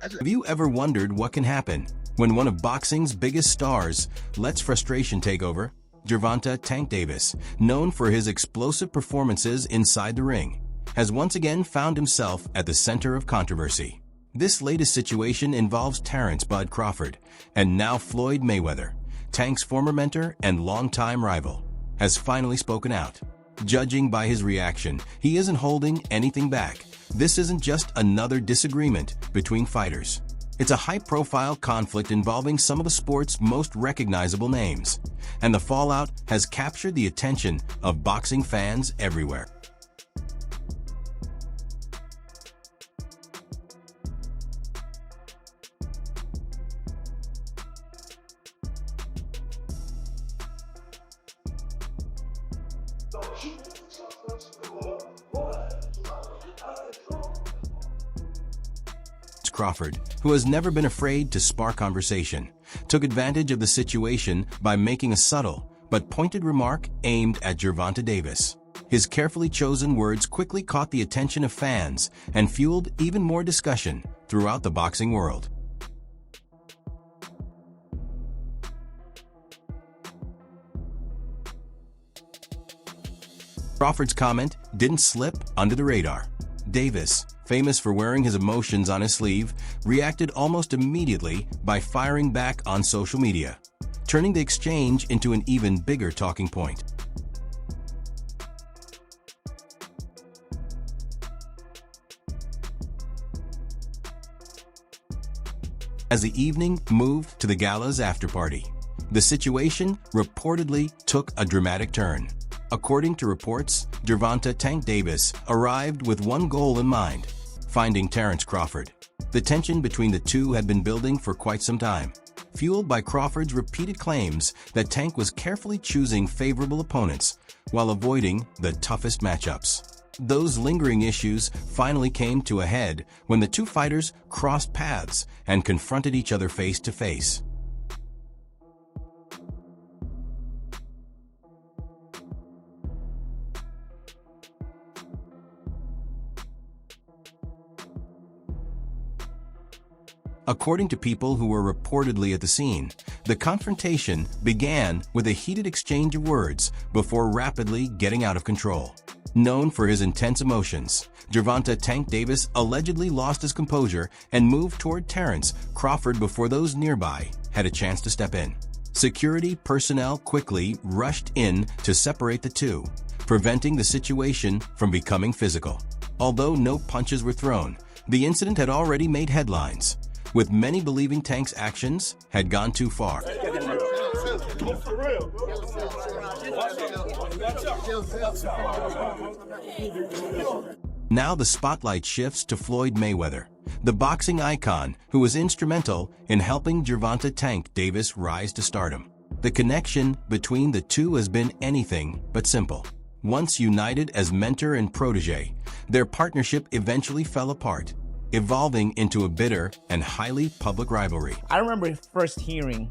Have you ever wondered what can happen when one of boxing's biggest stars lets frustration take over? Gervonta "Tank" Davis, known for his explosive performances inside the ring, has once again found himself at the center of controversy. This latest situation involves Terrence "Bud" Crawford, and now Floyd Mayweather, Tank's former mentor and longtime rival, has finally spoken out. Judging by his reaction, he isn't holding anything back. This isn't just another disagreement between fighters. It's a high-profile conflict involving some of the sport's most recognizable names, and the fallout has captured the attention of boxing fans everywhere. Crawford, who has never been afraid to spark conversation, took advantage of the situation by making a subtle but pointed remark aimed at Gervonta Davis. His carefully chosen words quickly caught the attention of fans and fueled even more discussion throughout the boxing world. Crawford's comment didn't slip under the radar. Davis, famous for wearing his emotions on his sleeve, reacted almost immediately by firing back on social media, turning the exchange into an even bigger talking point. As the evening moved to the gala's after-party, the situation reportedly took a dramatic turn. According to reports, Gervonta "Tank" Davis arrived with one goal in mind: finding Terence Crawford. The tension between the two had been building for quite some time, fueled by Crawford's repeated claims that Tank was carefully choosing favorable opponents while avoiding the toughest matchups. Those lingering issues finally came to a head when the two fighters crossed paths and confronted each other face to face. According to people who were reportedly at the scene, the confrontation began with a heated exchange of words before rapidly getting out of control. Known for his intense emotions, Gervonta "Tank" Davis allegedly lost his composure and moved toward Terence Crawford before those nearby had a chance to step in. Security personnel quickly rushed in to separate the two, preventing the situation from becoming physical. Although no punches were thrown, the incident had already made headlines, with many believing Tank's actions had gone too far. Now the spotlight shifts to Floyd Mayweather, the boxing icon who was instrumental in helping Gervonta "Tank" Davis rise to stardom. The connection between the two has been anything but simple. Once united as mentor and protege, their partnership eventually fell apart, evolving into a bitter and highly public rivalry. I remember first hearing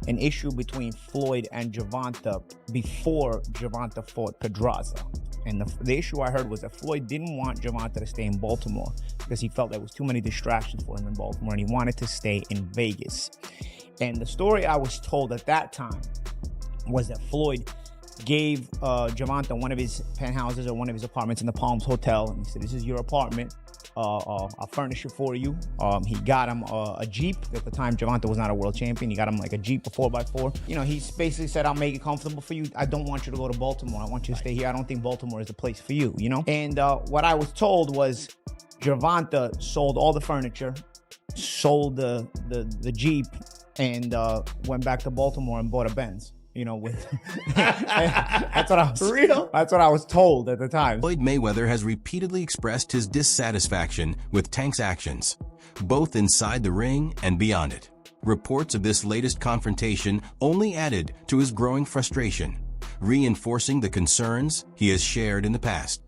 an issue between Floyd and Gervonta before Gervonta fought Pedraza. And the issue I heard was that Floyd didn't want Gervonta to stay in Baltimore because he felt there was too many distractions for him in Baltimore, and he wanted to stay in Vegas. And the story I was told at that time was that Floyd gave Gervonta one of his penthouses or one of his apartments in the Palms Hotel, and he said, "This is your apartment. I'll furnish it for you." He got him a Jeep. At the time, Gervonta was not a world champion. He got him like a Jeep, a 4x4. You know, he basically said, "I'll make it comfortable for you. I don't want you to go to Baltimore. I want you to stay here. I don't think Baltimore is the place for you," you know? And what I was told was Gervonta sold all the furniture, sold the Jeep, and went back to Baltimore and bought a Benz. You know, with that's what I was real. That's what I was told at the time. Floyd Mayweather has repeatedly expressed his dissatisfaction with Tank's actions, both inside the ring and beyond it. Reports of this latest confrontation only added to his growing frustration, reinforcing the concerns he has shared in the past.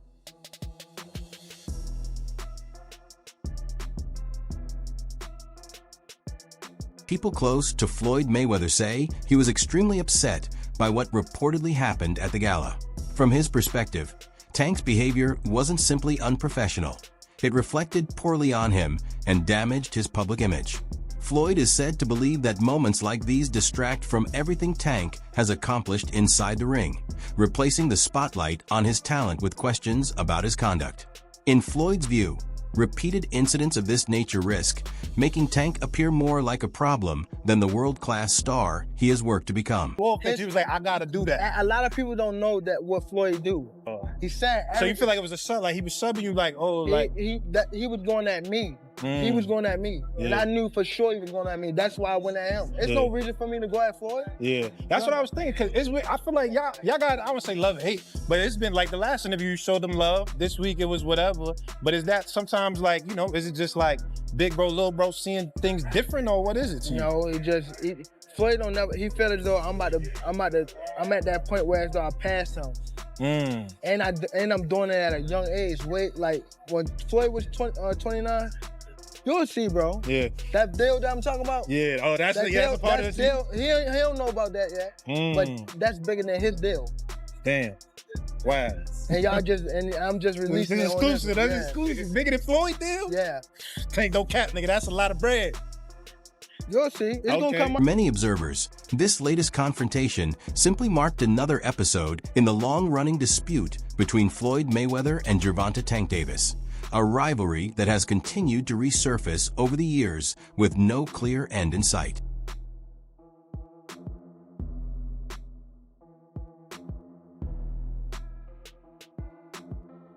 People close to Floyd Mayweather say he was extremely upset by what reportedly happened at the gala. From his perspective, Tank's behavior wasn't simply unprofessional. It reflected poorly on him and damaged his public image. Floyd is said to believe that moments like these distract from everything Tank has accomplished inside the ring, replacing the spotlight on his talent with questions about his conduct. In Floyd's view, repeated incidents of this nature risk making Tank appear more like a problem than the world-class star he has worked to become. Well, because he was like, I gotta do that. A lot of people don't know that what Floyd do. He said. So you feel like it was a sub, like he was subbing you, like, oh, like he was going at me. He was going at me, and I knew for sure he was going at me. That's why I went at him. There's no reason for me to go at Floyd. Yeah, that's what I was thinking. Cause it's weird. I feel like y'all got, I would say love and hate, but it's been like the last interview you showed them love. This week it was whatever. But is that sometimes like, you know, is it just like big bro, little bro seeing things different, or what is it to you? No, Floyd don't never. He felt as though I'm at that point where as though I passed him. And I'm doing it at a young age. Wait, like when Floyd was 29, you'll see, bro. Yeah. That deal that I'm talking about. Yeah. Oh, that's a part of the deal. He don't know about that yet. But that's bigger than his deal. Damn. Wow. And I'm just releasing it. Exclusive. That's exclusive. Bigger than Floyd deal? Yeah. Ain't no cap, nigga. That's a lot of bread. You'll see. It's gonna come up. For many observers, this latest confrontation simply marked another episode in the long-running dispute between Floyd Mayweather and Gervonta Tank Davis, a rivalry that has continued to resurface over the years with no clear end in sight.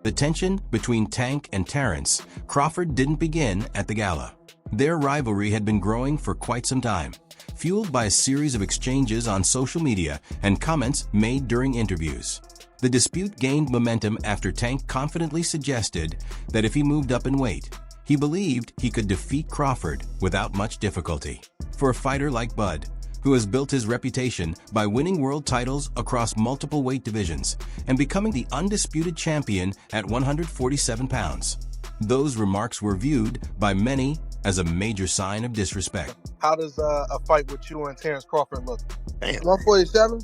The tension between Tank and Terrence Crawford didn't begin at the gala. Their rivalry had been growing for quite some time, fueled by a series of exchanges on social media and comments made during interviews. The dispute gained momentum after Tank confidently suggested that if he moved up in weight, he believed he could defeat Crawford without much difficulty. For a fighter like Bud, who has built his reputation by winning world titles across multiple weight divisions and becoming the undisputed champion at 147 pounds, those remarks were viewed by many as a major sign of disrespect. How does a fight with you and Terence Crawford look? 147?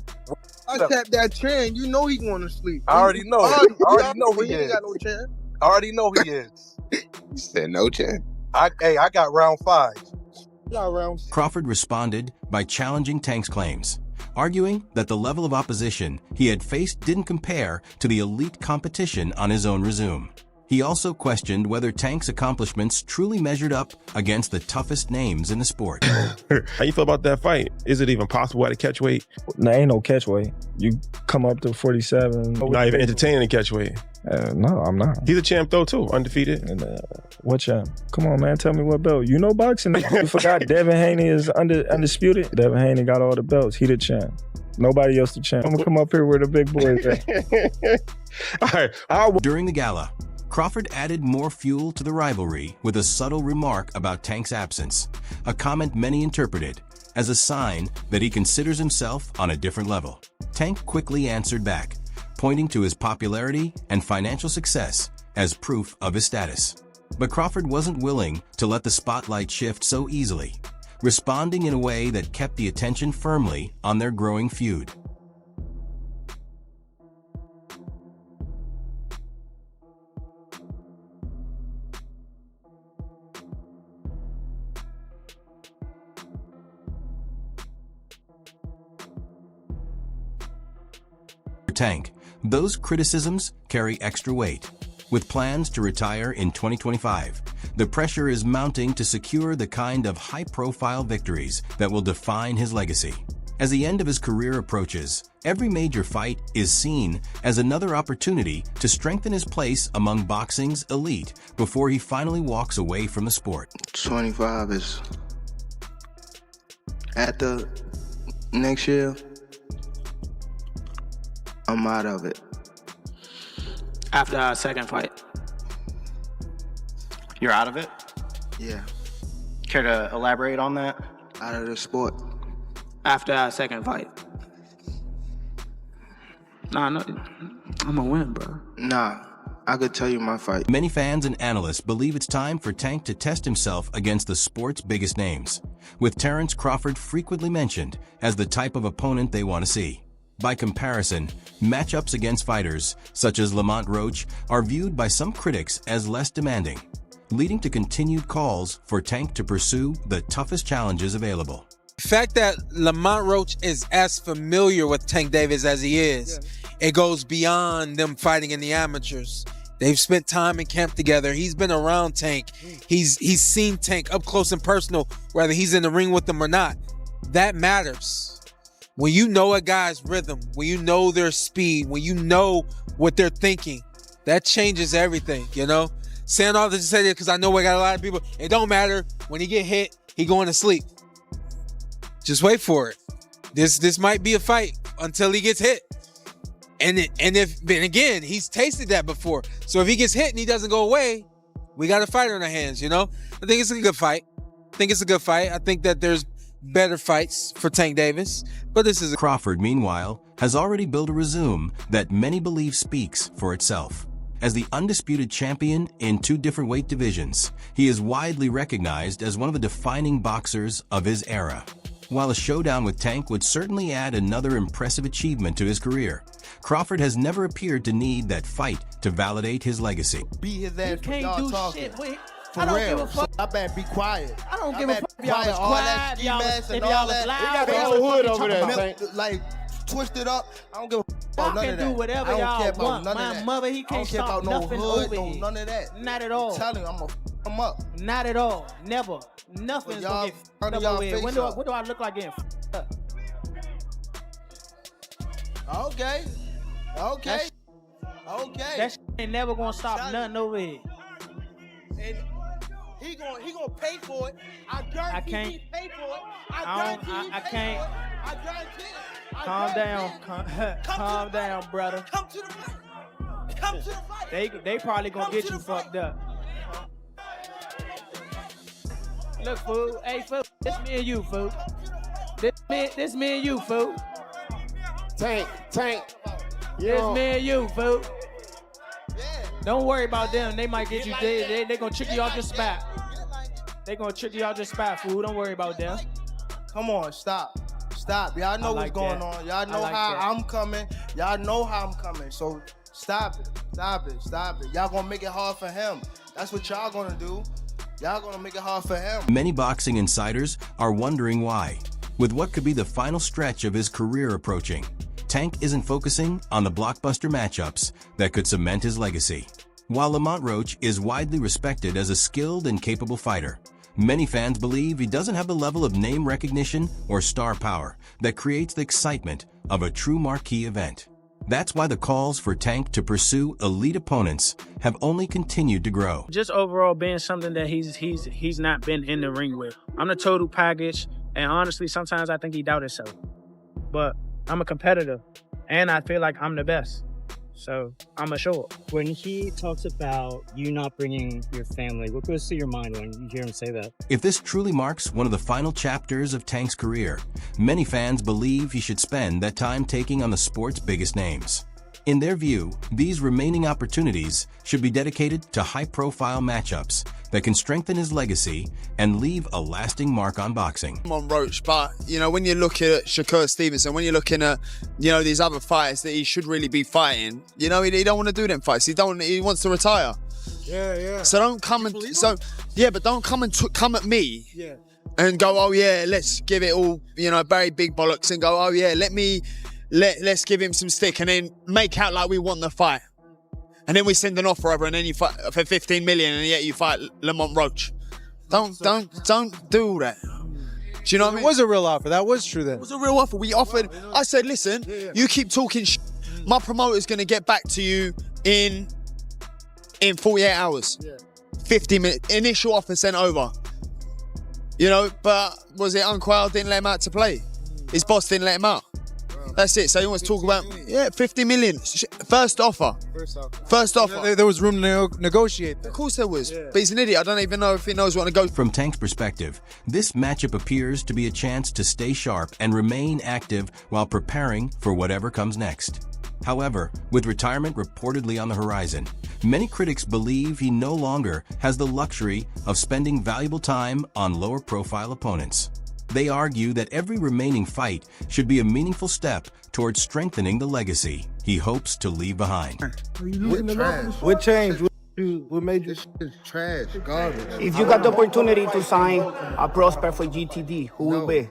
I tapped that chin. You know he going to sleep. I already know. I already know he ain't is. got no chin. I already know he is. You said no chin. I got round 5. Crawford responded by challenging Tank's claims, arguing that the level of opposition he had faced didn't compare to the elite competition on his own resume. He also questioned whether Tank's accomplishments truly measured up against the toughest names in the sport. How you feel about that fight? Is it even possible at a catch weight? No, ain't no catch weight. You come up to 47. Not even entertaining a catch weight. No, I'm not. He's a champ though too, undefeated. And, what champ? Come on, man, tell me what belt. You know boxing. You forgot Devin Haney is undisputed. Devin Haney got all the belts. He the champ. Nobody else the champ. I'm gonna come up here where the big boys at. All right. During the gala, Crawford added more fuel to the rivalry with a subtle remark about Tank's absence, a comment many interpreted as a sign that he considers himself on a different level. Tank quickly answered back, pointing to his popularity and financial success as proof of his status. But Crawford wasn't willing to let the spotlight shift so easily, responding in a way that kept the attention firmly on their growing feud. Tank, those criticisms carry extra weight. With plans to retire in 2025, the pressure is mounting to secure the kind of high-profile victories that will define his legacy. As the end of his career approaches, every major fight is seen as another opportunity to strengthen his place among boxing's elite before he finally walks away from the sport. 25 is at the next year. I'm out of it. After our second fight. You're out of it? Yeah. Care to elaborate on that? Out of the sport. After our second fight. Nah, no, I'm gonna win, bro. Nah, I could tell you my fight. Many fans and analysts believe it's time for Tank to test himself against the sport's biggest names, with Terence Crawford frequently mentioned as the type of opponent they want to see. By comparison, matchups against fighters such as Lamont Roach are viewed by some critics as less demanding, leading to continued calls for Tank to pursue the toughest challenges available. The fact that Lamont Roach is as familiar with Tank Davis as he is, it goes beyond them fighting in the amateurs. They've spent time in camp together. He's been around Tank. He's seen Tank up close and personal, whether he's in the ring with them or not. That matters. When you know a guy's rhythm, when you know their speed, when you know what they're thinking, that changes everything, you know? Saying all this to say that because I know we got a lot of people. It don't matter. When he get hit, he going to sleep. Just wait for it. This might be a fight until he gets hit. And again, he's tasted that before. So if he gets hit and he doesn't go away, we got a fighter in our hands, you know? I think it's a good fight. I think that there's better fights for Tank Davis, but this is Crawford, meanwhile, has already built a resume that many believe speaks for itself. As the undisputed champion in 2 different weight divisions, he is widely recognized as one of the defining boxers of his era. While a showdown with Tank would certainly add another impressive achievement to his career, Crawford has never appeared to need that fight to validate his legacy. Beat his ass for can't y'all do talking. shit with. For I don't real. give a fuck. I better be quiet. I don't give a fuck if y'all was all that quiet, ski y'all mask was, and if all y'all was that. loud. They got their y'all own was hood fucking over there, talking Tank. about- Like, twisted up. I don't give a fuck Y'all about none can of do that. whatever I don't y'all care about want. none My of that. mother, he I don't can't care stop about no nothing hood, over no here. none of that. Not at all. I'm telling you, I'm gonna them up. Not at all. Never. Nothing's But y'all- gonna get none of f***ed y'all up over here. face up. What do I look like getting f***ed up? Okay. Okay. That Okay. That shit ain't never gonna stop nothing over here. And he gonna pay for it. I guarantee can't- he pay for it. I guarantee he can't. pay for it. I guarantee it. I Calm guarantee down. it. Calm down, brother. Come to the fight. Come to the fight. They probably gonna Come get to you the fight. fucked up. Look, fool. Hey, fool. This me and you, fool. This me and you, fool. Tank. This me and you, fool. Yeah. Don't worry about them. They might get you. They gonna trick you off your spot. They gonna trick you off your spot, fool. Don't worry about them. Come on, stop. Y'all know I what's like going that. on. Y'all know I like how that. I'm coming. Y'all know how I'm coming. So stop it. Y'all gonna make it hard for him. That's what y'all gonna do. Y'all gonna make it hard for him. Many boxing insiders are wondering why. With what could be the final stretch of his career approaching, Tank isn't focusing on the blockbuster matchups that could cement his legacy. While Lamont Roach is widely respected as a skilled and capable fighter, many fans believe he doesn't have the level of name recognition or star power that creates the excitement of a true marquee event. That's why the calls for Tank to pursue elite opponents have only continued to grow. Just overall being something that he's not been in the ring with. I'm the total package, and honestly, sometimes I think he doubts himself. But I'm a competitor, and I feel like I'm the best. So I'm sure. When he talks about you not bringing your family, what goes through your mind when you hear him say that? If this truly marks one of the final chapters of Tank's career, many fans believe he should spend that time taking on the sport's biggest names. In their view, these remaining opportunities should be dedicated to high-profile matchups that can strengthen his legacy and leave a lasting mark on boxing. On Roach, but when you look at Shakur Stevenson, when you're looking at these other fighters that he should really be fighting, he don't want to do them fights. He wants to retire. Yeah. So don't come and but don't come and come at me. Yeah. And go, oh yeah, let's give it all, very big bollocks, and go, oh yeah, let's give him some stick, and then make out like we want the fight. And then we send an offer over, and then you fight for 15 million, and yet you fight Lamont Roach. Don't do all that. Do you know what I mean? It was a real offer. That was true then. It was a real offer. We offered. I said, listen, you keep talking my promoter's going to get back to you in 48 hours. 50 minutes. Initial offer sent over. But was it Unquell didn't let him out to play? His boss didn't let him out. That's it. So he wants to talk about 50 million. First offer. There was room to negotiate that. Of course there was. But he's an idiot. I don't even know if he knows what to go. From Tank's perspective, this matchup appears to be a chance to stay sharp and remain active while preparing for whatever comes next. However, with retirement reportedly on the horizon, many critics believe he no longer has the luxury of spending valuable time on lower-profile opponents. They argue that every remaining fight should be a meaningful step towards strengthening the legacy he hopes to leave behind. What changed? What made this shit trash, garbage? If you got the opportunity to sign a prospect for GTD, who will be?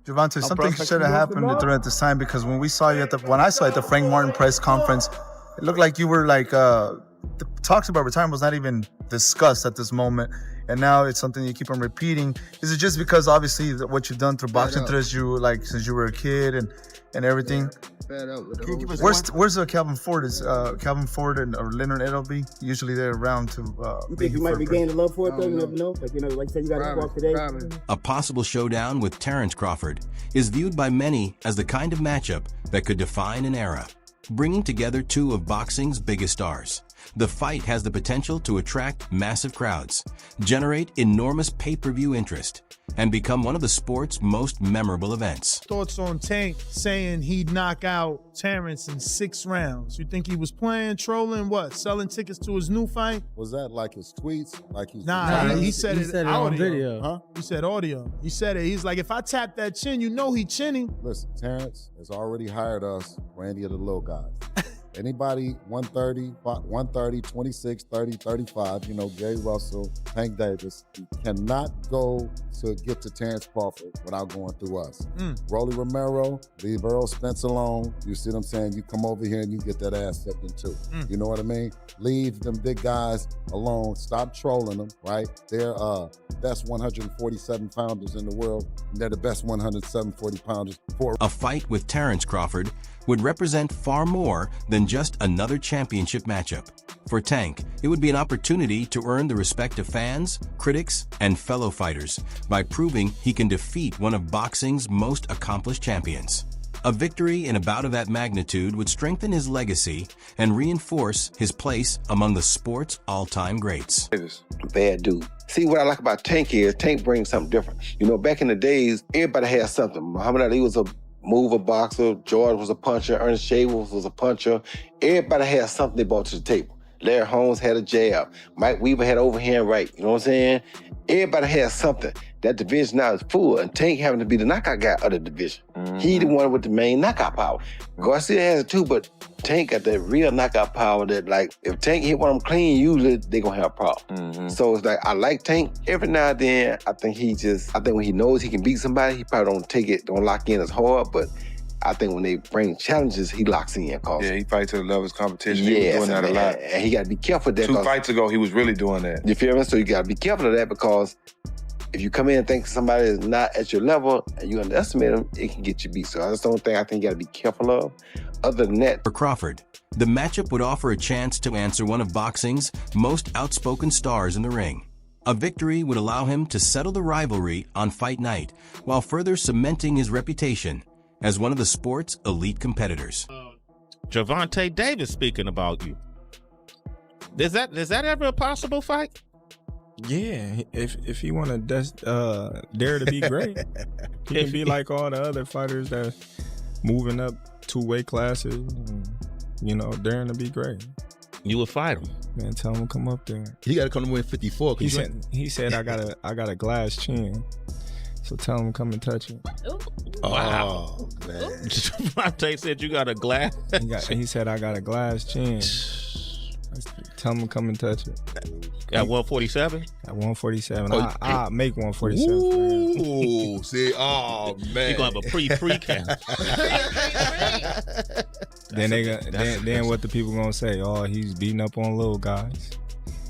Gervonta, something should have happened during this time, because when I saw you at the Frank Martin press conference, it looked like you were like the talks about retirement was not even discussed at this moment, and now it's something you keep on repeating. Is it just because obviously what you've done through boxing since you were a kid and everything? Where's Calvin Ford? Is Calvin Ford or Leonard Edelby usually they're around to? You think you might be gaining love for it though? You never know. Like like you said, you got to walk today. A possible showdown with Terence Crawford is viewed by many as the kind of matchup that could define an era, bringing together two of boxing's biggest stars. The fight has the potential to attract massive crowds, generate enormous pay-per-view interest, and become one of the sport's most memorable events. Thoughts on Tank saying he'd knock out Terrence in 6 rounds? You think he was playing, trolling, what? Selling tickets to his new fight? Was that like his tweets? Like he's he said it on audio. video. Huh? He said audio. He said it. He's like, if I tap that chin, you know he chinning. Listen, Terrence has already hired us for any of the little guys. Anybody 130, 26, 30, 35, Gary Russell, Tank Davis, you cannot go to get to Terence Crawford without going through us. Rolly Romero, leave Earl Spence alone. You see what I'm saying? You come over here and you get that ass stepped into. You know what I mean? Leave them big guys alone. Stop trolling them, right? They're best 147 pounders in the world, and they're the best 140 pounders. A fight with Terence Crawford would represent far more than just another championship matchup. For Tank, it would be an opportunity to earn the respect of fans, critics, and fellow fighters by proving he can defeat one of boxing's most accomplished champions. A victory in a bout of that magnitude would strengthen his legacy and reinforce his place among the sport's all-time greats. Bad dude. See, what I like about Tank is Tank brings something different. Back in the days, everybody had something. Muhammad Ali was a mover boxer, George was a puncher, Ernest Shavers was a puncher. Everybody had something they brought to the table. Larry Holmes had a jab. Mike Weaver had overhand right. You know what I'm saying? Everybody had something. That division now is full, and Tank having to be the knockout guy of the division. He the one with the main knockout power. Garcia has it too, but Tank got that real knockout power that, like, if Tank hit one of them clean, usually they gonna have a problem. So it's like, I like Tank. Every now and then, I think when he knows he can beat somebody, he probably don't lock in as hard, but I think when they bring challenges, he locks in. Yeah, he fights to the level of competition. He was doing that a lot. And he got to be careful of that. 2 fights ago, he was really doing that. You feel me? So you got to be careful of that, because if you come in and think somebody is not at your level and you underestimate them, it can get you beat. So that's the only thing I think you got to be careful of. Other than that, for Crawford, the matchup would offer a chance to answer one of boxing's most outspoken stars in the ring. A victory would allow him to settle the rivalry on fight night while further cementing his reputation as one of the sport's elite competitors. Gervonta Davis speaking about you. Is that ever a possible fight? Yeah, if he want to dare to be great, he can be like all the other fighters that moving up 2 weight classes, and, daring to be great. You would fight him. Man, tell him to come up there. He got to come to win 54. He said I got a glass chin. So tell him come and touch it. Wow, man. Gervonta said you got a glass. He said I got a glass chin. Tell him to come and touch it. At 147? At 147. I'll make 147 for him. Ooh, see, oh man. You're gonna have a pre-count. Then what the people gonna say? Oh, he's beating up on little guys.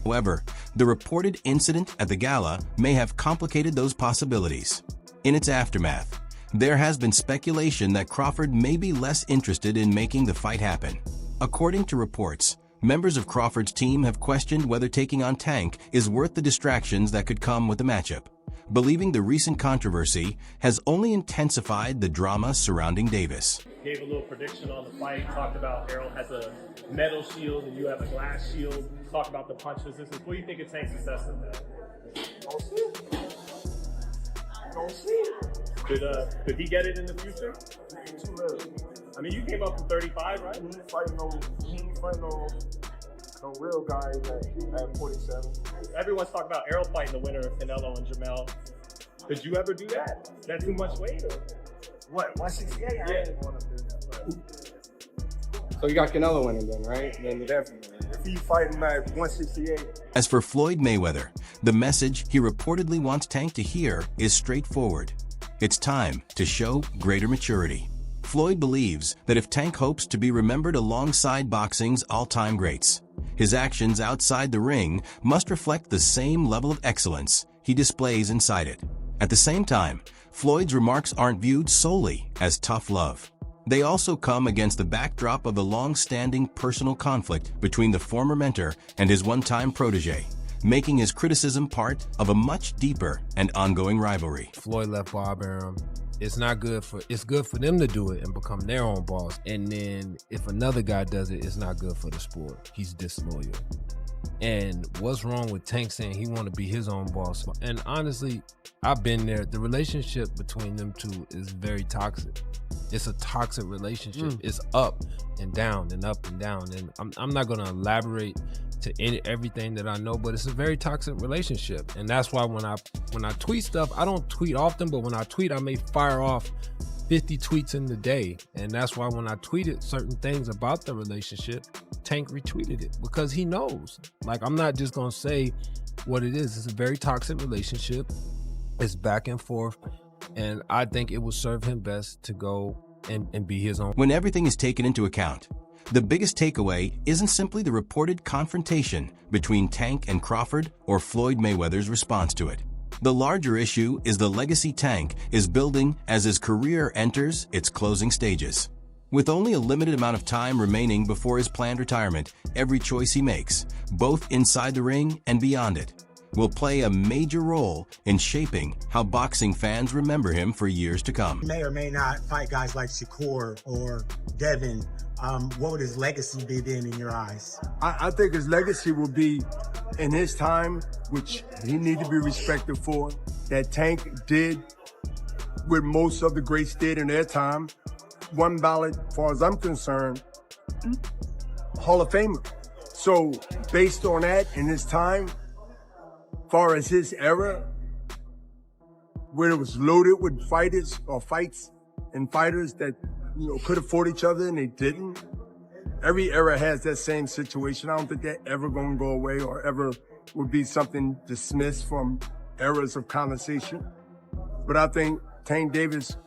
However, the reported incident at the gala may have complicated those possibilities. In its aftermath, there has been speculation that Crawford may be less interested in making the fight happen. According to reports, members of Crawford's team have questioned whether taking on Tank is worth the distractions that could come with the matchup, believing the recent controversy has only intensified the drama surrounding Davis. Gave a little prediction on the fight, talked about Errol has a metal shield and you have a glass shield, talked about the punch resistance. What do you think of Tank's success in that? Don't see it. Could he get it in the future? Too early. I mean, you came up from 35, right? He ain't fighting no real guys at 47. Everyone's talking about Errol fighting the winner of Canelo and Jamel. Could you ever do that? Is that too much weight? Or? What, 168? I ain't going up there. So you got Canelo winning then, right? Then Definitely. If he fighting at 168. As for Floyd Mayweather, the message he reportedly wants Tank to hear is straightforward. It's time to show greater maturity. Floyd believes that if Tank hopes to be remembered alongside boxing's all-time greats, his actions outside the ring must reflect the same level of excellence he displays inside it. At the same time, Floyd's remarks aren't viewed solely as tough love. They also come against the backdrop of the long-standing personal conflict between the former mentor and his one-time protege, making his criticism part of a much deeper and ongoing rivalry. Floyd left Bob Arum. It's not good for, it's good for them to do it and become their own boss. And then if another guy does it, it's not good for the sport. He's disloyal. And what's wrong with Tank saying he want to be his own boss? And honestly, I've been there. The relationship between them two is very toxic. It's a toxic relationship. It's up and down and up and down. And I'm not going to elaborate to everything that I know, but it's a very toxic relationship. And that's why when I tweet stuff, I don't tweet often, but when I tweet, I may fire off 50 tweets in the day. And that's why when I tweeted certain things about the relationship, Tank retweeted it because he knows. Like, I'm not just going to say what it is. It's a very toxic relationship. It's back and forth. And I think it will serve him best to go and be his own. When everything is taken into account, the biggest takeaway isn't simply the reported confrontation between Tank and Crawford or Floyd Mayweather's response to it. The larger issue is the legacy Tank is building as his career enters its closing stages. With only a limited amount of time remaining before his planned retirement, every choice he makes, both inside the ring and beyond it, will play a major role in shaping how boxing fans remember him for years to come. He may or may not fight guys like Shakur or Devin. What would his legacy be then in your eyes? I think his legacy will be in his time, which he need to be respected for, that Tank did what most of the greats did in their time. One ballot, as far as I'm concerned, Hall of Famer. So based on that, in his time, far as his era, where it was loaded with fighters or fights and fighters that could have fought each other and they didn't. Every era has that same situation. I don't think they're ever going to go away or ever would be something dismissed from eras of conversation. But I think Tank Davis,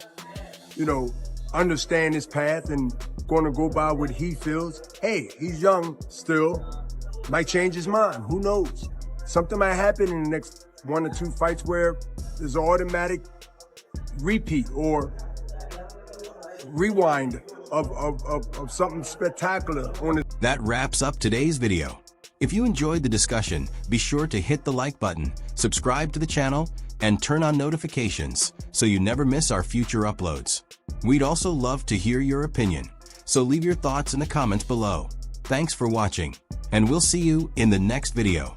understand his path and going to go by what he feels. Hey, he's young still, might change his mind, who knows? Something might happen in the next 1 or 2 fights where there's an automatic repeat or rewind of something spectacular on it. That wraps up today's video. If you enjoyed the discussion, be sure to hit the like button, subscribe to the channel, and turn on notifications so you never miss our future uploads. We'd also love to hear your opinion, so leave your thoughts in the comments below. Thanks for watching, and we'll see you in the next video.